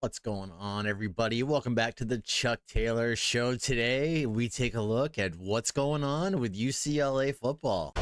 What's going on, everybody? Welcome back to the Chuck Taylor Show. Today, we take a look at what's going on with UCLA football.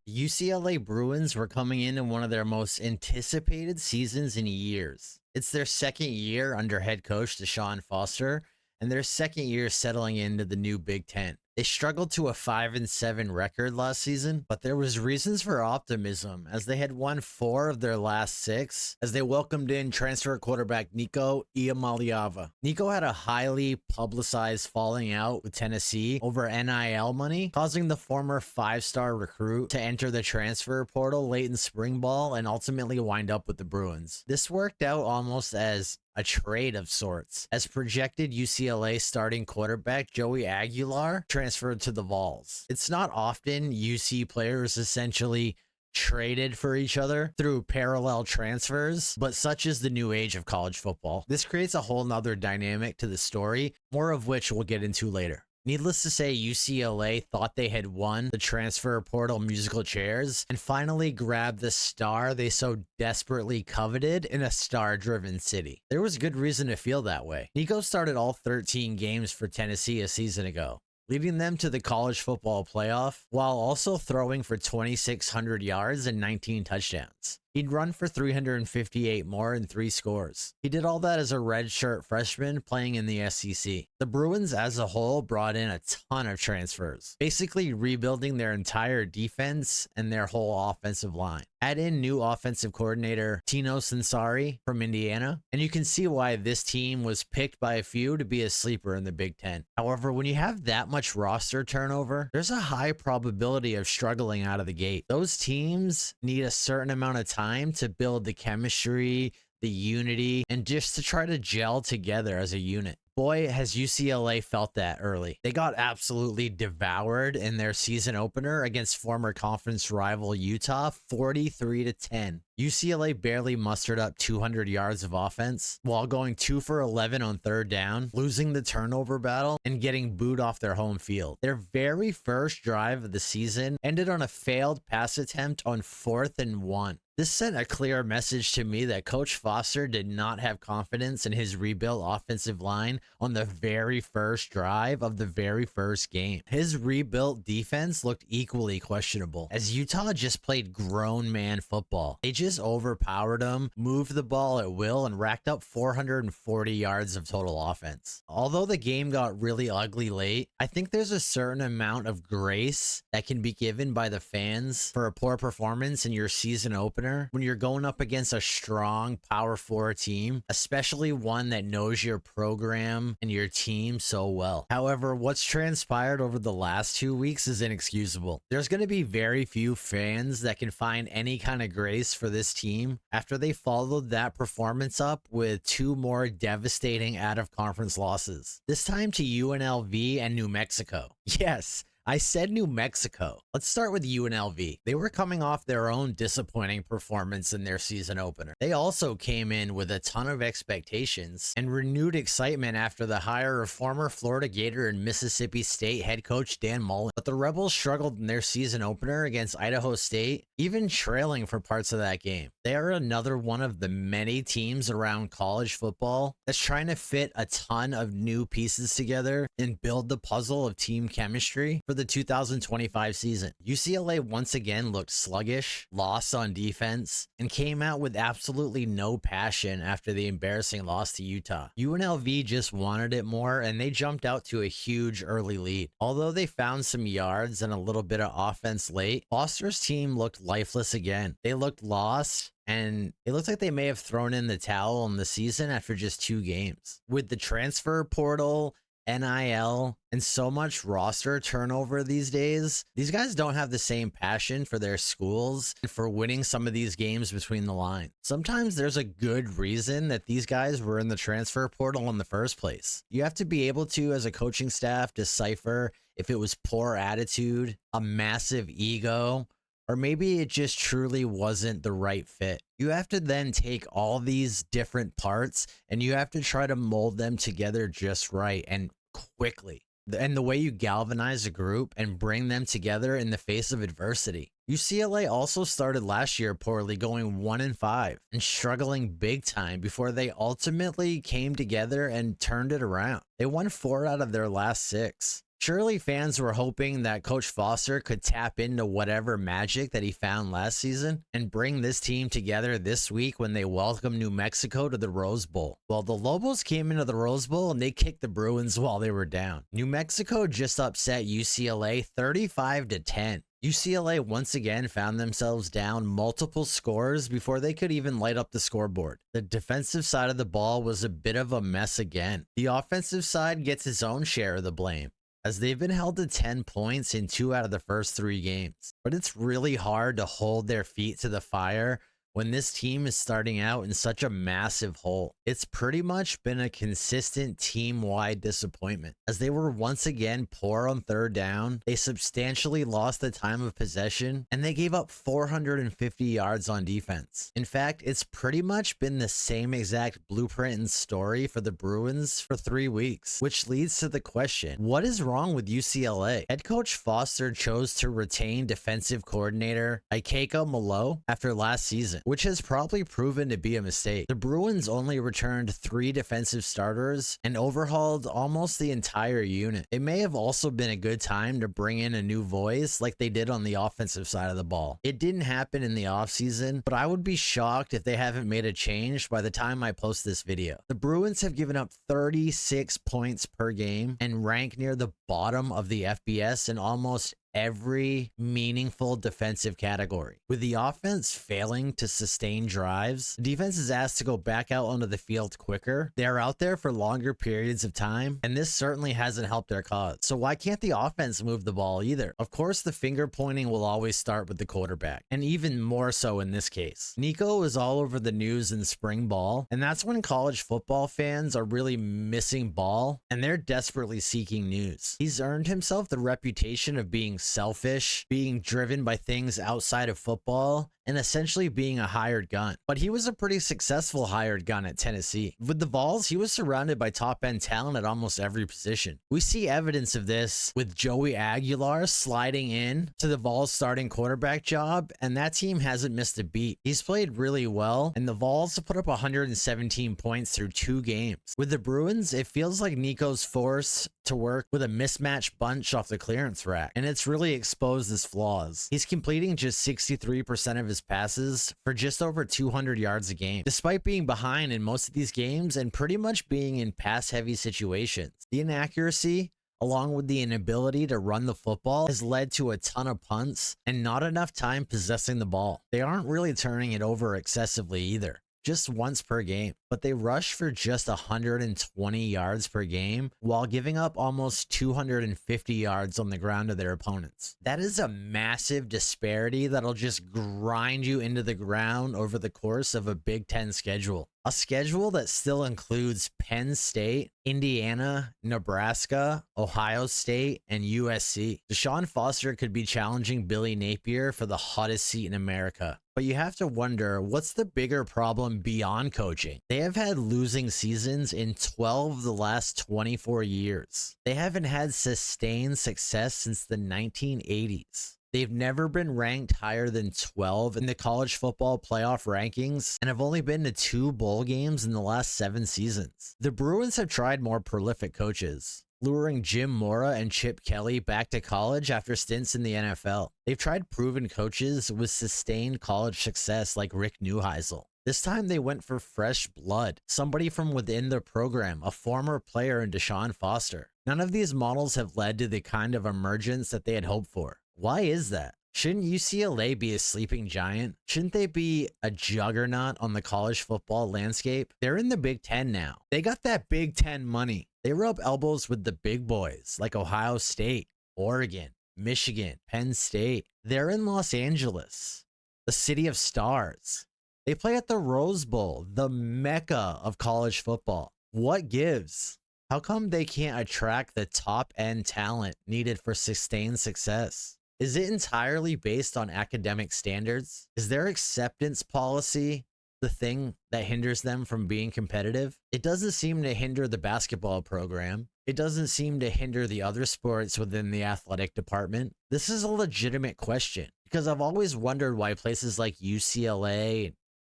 UCLA Bruins were coming in one of their most anticipated seasons in years. It's their second year under head coach Deshaun Foster, and their second year settling into the new Big Ten. They struggled to a 5-7 record last season, but there was reasons for optimism as they had won 4 of their last 6 as they welcomed in transfer quarterback Nico Iamaleava. Nico had a highly publicized falling out with Tennessee over NIL money, causing the former 5-star recruit to enter the transfer portal late in spring ball and ultimately wind up with the Bruins. This worked out almost as a trade of sorts, as projected UCLA starting quarterback Joey Aguilar transferred to the Vols. It's not often UC players essentially traded for each other through parallel transfers, but such is the new age of college football. This creates a whole nother dynamic to the story, more of which we'll get into later. Needless to say, UCLA thought they had won the transfer portal musical chairs and finally grabbed the star they so desperately coveted in a star-driven city. There was good reason to feel that way. Nico started all 13 games for Tennessee a season ago, leading them to the college football playoff while also throwing for 2,600 yards and 19 touchdowns. He'd run for 358 more and 3 scores. He did all that as a redshirt freshman playing in the SEC. The Bruins as a whole brought in a ton of transfers, basically rebuilding their entire defense and their whole offensive line. Add in new offensive coordinator Tino Sansari from Indiana, and you can see why this team was picked by a few to be a sleeper in the Big Ten. However, when you have that much roster turnover, there's a high probability of struggling out of the gate. Those teams need a certain amount of time to build the chemistry, the unity, and just to try to gel together as a unit. Boy, has UCLA felt that early. They got absolutely devoured in their season opener against former conference rival Utah, 43-10. UCLA barely mustered up 200 yards of offense while going 2 for 11 on third down, losing the turnover battle, and getting booed off their home field. Their very first drive of the season ended on a failed pass attempt on 4th and 1. This sent a clear message to me that Coach Foster did not have confidence in his rebuilt offensive line on the very first drive of the very first game. His rebuilt defense looked equally questionable, as Utah just played grown man football. They just overpowered them, moved the ball at will, and racked up 440 yards of total offense. Although the game got really ugly late, I think there's a certain amount of grace that can be given by the fans for a poor performance in your season opener when you're going up against a strong Power 4 team, especially one that knows your program and your team so well. However, what's transpired over the last 2 weeks is inexcusable. There's going to be very few fans that can find any kind of grace for this team after they followed that performance up with 2 more devastating out-of-conference losses, this time to UNLV and New Mexico. Yes, I said New Mexico. Let's start with UNLV. They were coming off their own disappointing performance in their season opener. They also came in with a ton of expectations and renewed excitement after the hire of former Florida Gator and Mississippi State head coach Dan Mullen. But the Rebels struggled in their season opener against Idaho State, even trailing for parts of that game. They are another one of the many teams around college football that's trying to fit a ton of new pieces together and build the puzzle of team chemistry for the 2025 season. UCLA once again looked sluggish, lost on defense, and came out with absolutely no passion after the embarrassing loss to Utah. UNLV just wanted it more, and they jumped out to a huge early lead. Although they found some yards and a little bit of offense late, Foster's team looked lifeless again. They looked lost, and it looks like they may have thrown in the towel on the season after just 2 games. With the transfer portal, NIL, and so much roster turnover these days, these guys don't have the same passion for their schools and for winning some of these games between the lines. Sometimes there's a good reason that these guys were in the transfer portal in the first place. You have to be able to, as a coaching staff, decipher if it was poor attitude, a massive ego, or maybe it just truly wasn't the right fit. You have to then take all these different parts and you have to try to mold them together just right and quickly. And the way you galvanize a group and bring them together in the face of adversity. UCLA also started last year poorly, going 1-5 and struggling big time before they ultimately came together and turned it around. They won 4 out of their last 6. Surely fans were hoping that Coach Foster could tap into whatever magic that he found last season and bring this team together this week when they welcome New Mexico to the Rose Bowl. Well, the Lobos came into the Rose Bowl and they kicked the Bruins while they were down. New Mexico just upset UCLA 35-10. UCLA once again found themselves down multiple scores before they could even light up the scoreboard. The defensive side of the ball was a bit of a mess again. The offensive side gets its own share of the blame, as they've been held to 10 points in 2 out of the first 3 games. But it's really hard to hold their feet to the fire when this team is starting out in such a massive hole. It's pretty much been a consistent team-wide disappointment, as they were once again poor on third down, they substantially lost the time of possession, and they gave up 450 yards on defense. In fact, it's pretty much been the same exact blueprint and story for the Bruins for 3 weeks, which leads to the question, what is wrong with UCLA? Head coach Foster chose to retain defensive coordinator Ikeka Malo after last season, which has probably proven to be a mistake. The Bruins only returned 3 defensive starters and overhauled almost the entire unit. It may have also been a good time to bring in a new voice like they did on the offensive side of the ball. It didn't happen in the offseason, but I would be shocked if they haven't made a change by the time I post this video. The Bruins have given up 36 points per game and rank near the bottom of the FBS in almost every meaningful defensive category. With the offense failing to sustain drives, the defense is asked to go back out onto the field quicker. They're out there for longer periods of time, and this certainly hasn't helped their cause. So why can't the offense move the ball either? Of course, the finger pointing will always start with the quarterback, and even more so in this case. Nico is all over the news in spring ball, and that's when college football fans are really missing ball, and they're desperately seeking news. He's earned himself the reputation of being selfish, being driven by things outside of football, and essentially being a hired gun. But he was a pretty successful hired gun at Tennessee. With the Vols, he was surrounded by top-end talent at almost every position. We see evidence of this with Joey Aguilar sliding in to the Vols starting quarterback job, and that team hasn't missed a beat. He's played really well, and the Vols have put up 117 points through 2 games. With the Bruins, it feels like Nico's forced to work with a mismatched bunch off the clearance rack, and it's really exposed his flaws. He's completing just 63% of his passes for just over 200 yards a game, despite being behind in most of these games and pretty much being in pass-heavy situations. The inaccuracy, along with the inability to run the football, has led to a ton of punts and not enough time possessing the ball. They aren't really turning it over excessively either, just once per game, but they rush for just 120 yards per game while giving up almost 250 yards on the ground to their opponents. That is a massive disparity that'll just grind you into the ground over the course of a Big Ten schedule. A schedule that still includes Penn State, Indiana, Nebraska, Ohio State, and USC. Deshaun Foster could be challenging Billy Napier for the hottest seat in America. But you have to wonder, what's the bigger problem beyond coaching? They have had losing seasons in 12 of the last 24 years. They haven't had sustained success since the 1980s. They've never been ranked higher than 12 in the college football playoff rankings and have only been to 2 bowl games in the last 7 seasons. The Bruins have tried more prolific coaches, luring Jim Mora and Chip Kelly back to college after stints in the NFL. They've tried proven coaches with sustained college success like Rick Neuheisel. This time they went for fresh blood, somebody from within the program, a former player in Deshaun Foster. None of these models have led to the kind of emergence that they had hoped for. Why is that? Shouldn't UCLA be a sleeping giant? Shouldn't they be a juggernaut on the college football landscape? They're in the Big Ten now. They got that Big Ten money. They rub elbows with the big boys like Ohio State, Oregon, Michigan, Penn State. They're in Los Angeles, the city of stars. They play at the Rose Bowl, the mecca of college football. What gives? How come they can't attract the top-end talent needed for sustained success? Is it entirely based on academic standards? Is their acceptance policy the thing that hinders them from being competitive? It doesn't seem to hinder the basketball program. It doesn't seem to hinder the other sports within the athletic department. This is a legitimate question Because I've always wondered why places like UCLA,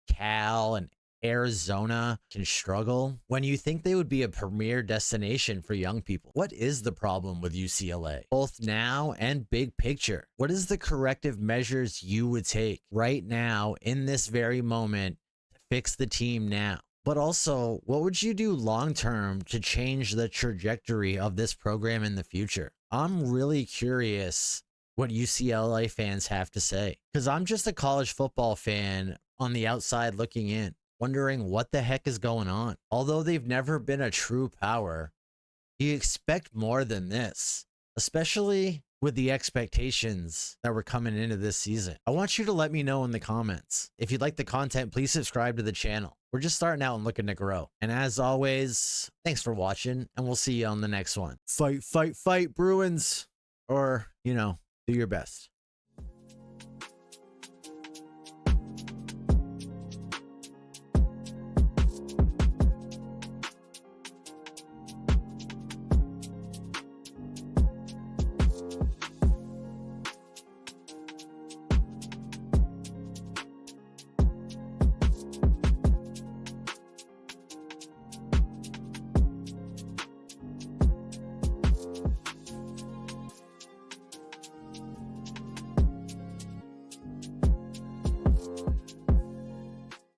Cal, and Arizona can struggle when you think they would be a premier destination for young people. What is the problem with UCLA, both now and big picture? What is the corrective measures you would take right now in this very moment to fix the team now? But also, what would you do long term to change the trajectory of this program in the future? I'm really curious what UCLA fans have to say, because I'm just a college football fan on the outside looking in, wondering what the heck is going on. Although they've never been a true power, you expect more than this, especially with the expectations that were coming into this season. I want you to let me know in the comments. If you like the content, please subscribe to the channel. We're just starting out and looking to grow. And as always, thanks for watching, and we'll see you on the next one. Fight, fight, fight, Bruins. Or, do your best.